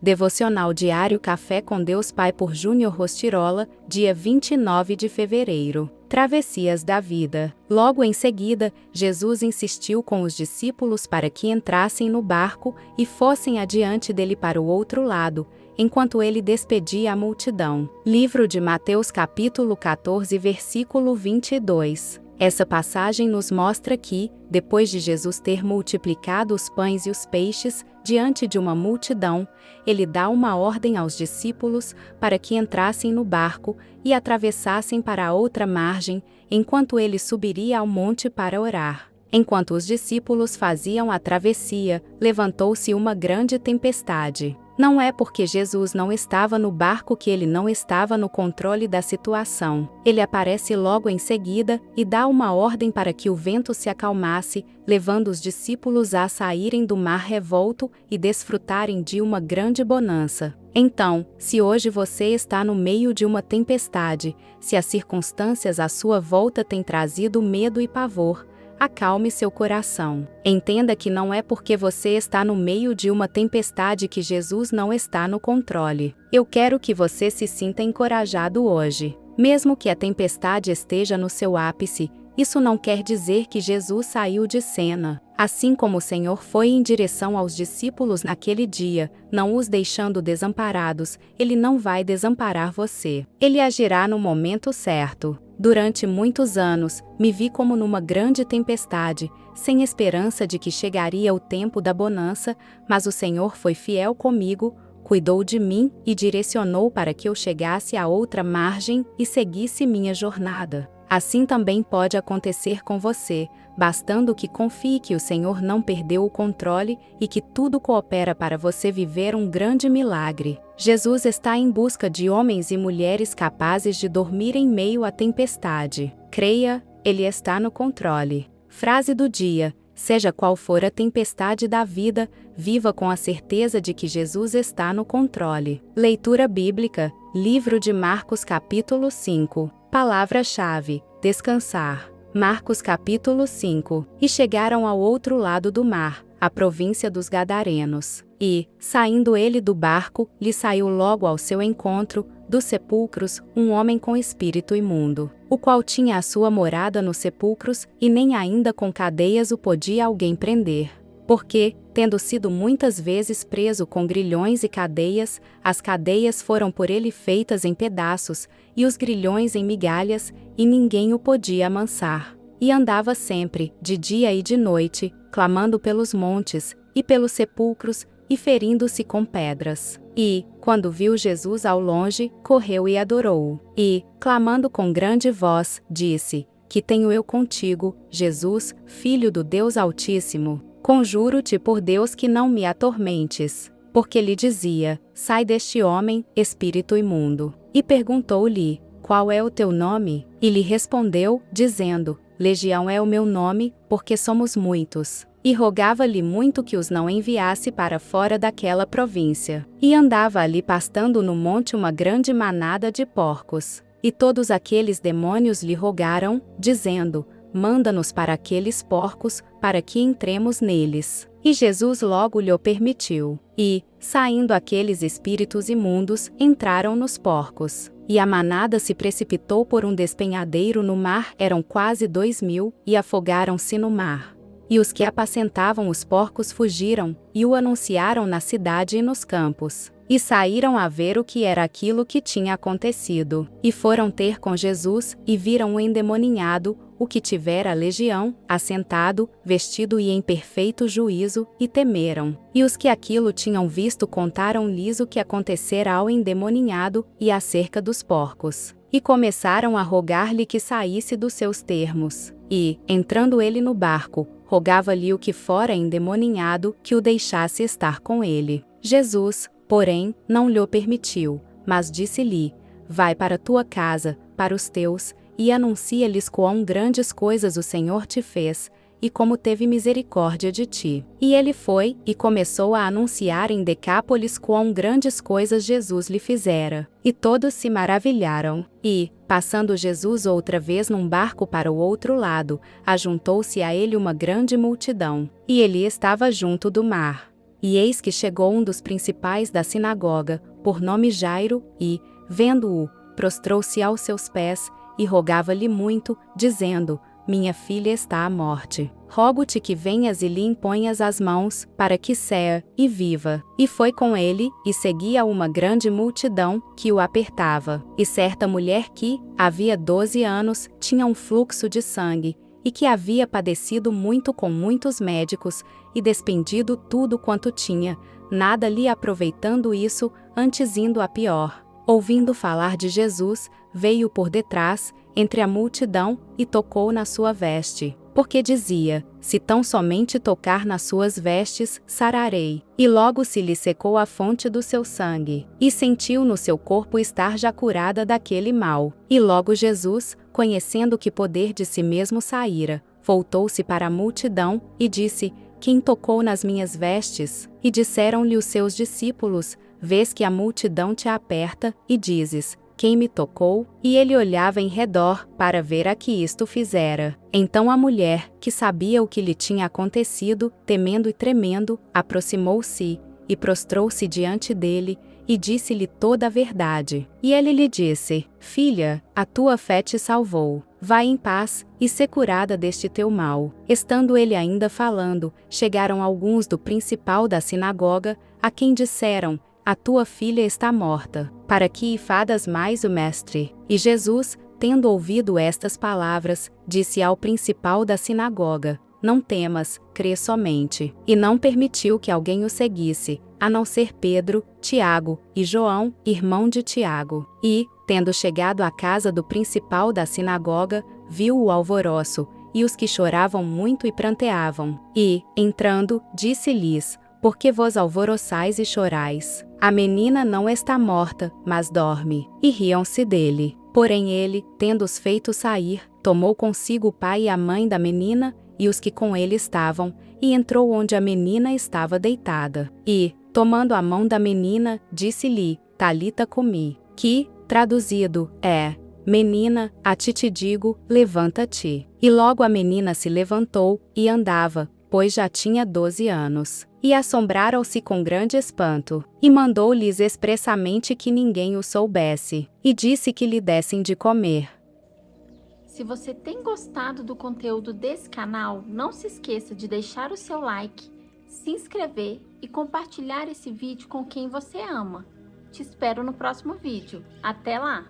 Devocional Diário Café com Deus Pai por Júnior Rostirola, dia 29 de fevereiro. Travessias da vida. Logo em seguida, Jesus insistiu com os discípulos para que entrassem no barco e fossem adiante dele para o outro lado, enquanto ele despedia a multidão. Livro de Mateus capítulo 14 versículo 22. Essa passagem nos mostra que, depois de Jesus ter multiplicado os pães e os peixes diante de uma multidão, ele dá uma ordem aos discípulos para que entrassem no barco e atravessassem para a outra margem, enquanto ele subiria ao monte para orar. Enquanto os discípulos faziam a travessia, levantou-se uma grande tempestade. Não é porque Jesus não estava no barco que ele não estava no controle da situação. Ele aparece logo em seguida e dá uma ordem para que o vento se acalmasse, levando os discípulos a saírem do mar revolto e desfrutarem de uma grande bonança. Então, se hoje você está no meio de uma tempestade, se as circunstâncias à sua volta têm trazido medo e pavor, acalme seu coração. Entenda que não é porque você está no meio de uma tempestade que Jesus não está no controle. Eu quero que você se sinta encorajado hoje. Mesmo que a tempestade esteja no seu ápice, isso não quer dizer que Jesus saiu de cena. Assim como o Senhor foi em direção aos discípulos naquele dia, não os deixando desamparados, Ele não vai desamparar você. Ele agirá no momento certo. Durante muitos anos, me vi como numa grande tempestade, sem esperança de que chegaria o tempo da bonança, mas o Senhor foi fiel comigo, cuidou de mim e direcionou para que eu chegasse à outra margem e seguisse minha jornada. Assim também pode acontecer com você, bastando que confie que o Senhor não perdeu o controle e que tudo coopera para você viver um grande milagre. Jesus está em busca de homens e mulheres capazes de dormir em meio à tempestade. Creia, Ele está no controle. Frase do dia: seja qual for a tempestade da vida, viva com a certeza de que Jesus está no controle. Leitura bíblica, livro de Marcos capítulo 5. Palavra-chave: descansar. Marcos capítulo 5. E chegaram ao outro lado do mar, a província dos Gadarenos. E, saindo ele do barco, lhe saiu logo ao seu encontro, dos sepulcros, um homem com espírito imundo, o qual tinha a sua morada nos sepulcros, e nem ainda com cadeias o podia alguém prender. Porque, tendo sido muitas vezes preso com grilhões e cadeias, as cadeias foram por ele feitas em pedaços, e os grilhões em migalhas, e ninguém o podia amansar. E andava sempre, de dia e de noite, clamando pelos montes, e pelos sepulcros, e ferindo-se com pedras. E, quando viu Jesus ao longe, correu e adorou-o. E, clamando com grande voz, disse: Que tenho eu contigo, Jesus, Filho do Deus Altíssimo? Conjuro-te por Deus que não me atormentes. Porque lhe dizia: Sai deste homem, espírito imundo. E perguntou-lhe: Qual é o teu nome? E lhe respondeu, dizendo: Legião é o meu nome, porque somos muitos. E rogava-lhe muito que os não enviasse para fora daquela província. E andava ali pastando no monte uma grande manada de porcos. E todos aqueles demônios lhe rogaram, dizendo: Manda-nos para aqueles porcos, para que entremos neles. E Jesus logo lhe o permitiu. E, saindo aqueles espíritos imundos, entraram nos porcos. E a manada se precipitou por um despenhadeiro no mar, eram quase 2.000, e afogaram-se no mar. E os que apacentavam os porcos fugiram, e o anunciaram na cidade e nos campos. E saíram a ver o que era aquilo que tinha acontecido. E foram ter com Jesus, e viram o endemoninhado, o que tivera a legião, assentado, vestido e em perfeito juízo, e temeram. E os que aquilo tinham visto contaram-lhes o que acontecera ao endemoninhado, e acerca dos porcos. E começaram a rogar-lhe que saísse dos seus termos. E, entrando ele no barco, rogava-lhe o que fora endemoninhado que o deixasse estar com ele. Jesus, porém, não lhe o permitiu, mas disse-lhe: Vai para tua casa, para os teus, e anuncia-lhes quão grandes coisas o Senhor te fez, e como teve misericórdia de ti. E ele foi, e começou a anunciar em Decápolis quão grandes coisas Jesus lhe fizera. E todos se maravilharam. E, passando Jesus outra vez num barco para o outro lado, ajuntou-se a ele uma grande multidão. E ele estava junto do mar. E eis que chegou um dos principais da sinagoga, por nome Jairo, e, vendo-o, prostrou-se aos seus pés, e rogava-lhe muito, dizendo: Minha filha está à morte. Rogo-te que venhas e lhe imponhas as mãos, para que cea e viva. E foi com ele, e seguia uma grande multidão, que o apertava. E certa mulher que, havia 12 anos, tinha um fluxo de sangue, e que havia padecido muito com muitos médicos, e despendido tudo quanto tinha, nada lhe aproveitando isso, antes indo a pior. Ouvindo falar de Jesus, veio por detrás, entre a multidão, e tocou na sua veste. Porque dizia: Se tão somente tocar nas suas vestes, sararei. E logo se lhe secou a fonte do seu sangue, e sentiu no seu corpo estar já curada daquele mal. E logo Jesus, conhecendo que poder de si mesmo saíra, voltou-se para a multidão, e disse: Quem tocou nas minhas vestes? E disseram-lhe os seus discípulos: Vês que a multidão te aperta, e dizes: Quem me tocou? E ele olhava em redor, para ver a que isto fizera. Então a mulher, que sabia o que lhe tinha acontecido, temendo e tremendo, aproximou-se, e prostrou-se diante dele, e disse-lhe toda a verdade. E ele lhe disse: Filha, a tua fé te salvou. Vai em paz, e sê curada deste teu mal. Estando ele ainda falando, chegaram alguns do principal da sinagoga, a quem disseram: A tua filha está morta. Para que fadas mais o mestre? E Jesus, tendo ouvido estas palavras, disse ao principal da sinagoga: Não temas, crê somente. E não permitiu que alguém o seguisse, a não ser Pedro, Tiago e João, irmão de Tiago. E, tendo chegado à casa do principal da sinagoga, viu o alvoroço, e os que choravam muito e pranteavam. E, entrando, disse-lhes: Por que vos alvoroçais e chorais? A menina não está morta, mas dorme. E riam-se dele. Porém ele, tendo-os feito sair, tomou consigo o pai e a mãe da menina, e os que com ele estavam, e entrou onde a menina estava deitada. E, tomando a mão da menina, disse-lhe: Talita cumi, que, traduzido, é: Menina, a ti te digo, levanta-te. E logo a menina se levantou, e andava, pois já tinha 12 anos. E assombraram-se com grande espanto. E mandou-lhes expressamente que ninguém o soubesse. E disse que lhe dessem de comer. Se você tem gostado do conteúdo desse canal, não se esqueça de deixar o seu like, se inscrever e compartilhar esse vídeo com quem você ama. Te espero no próximo vídeo. Até lá!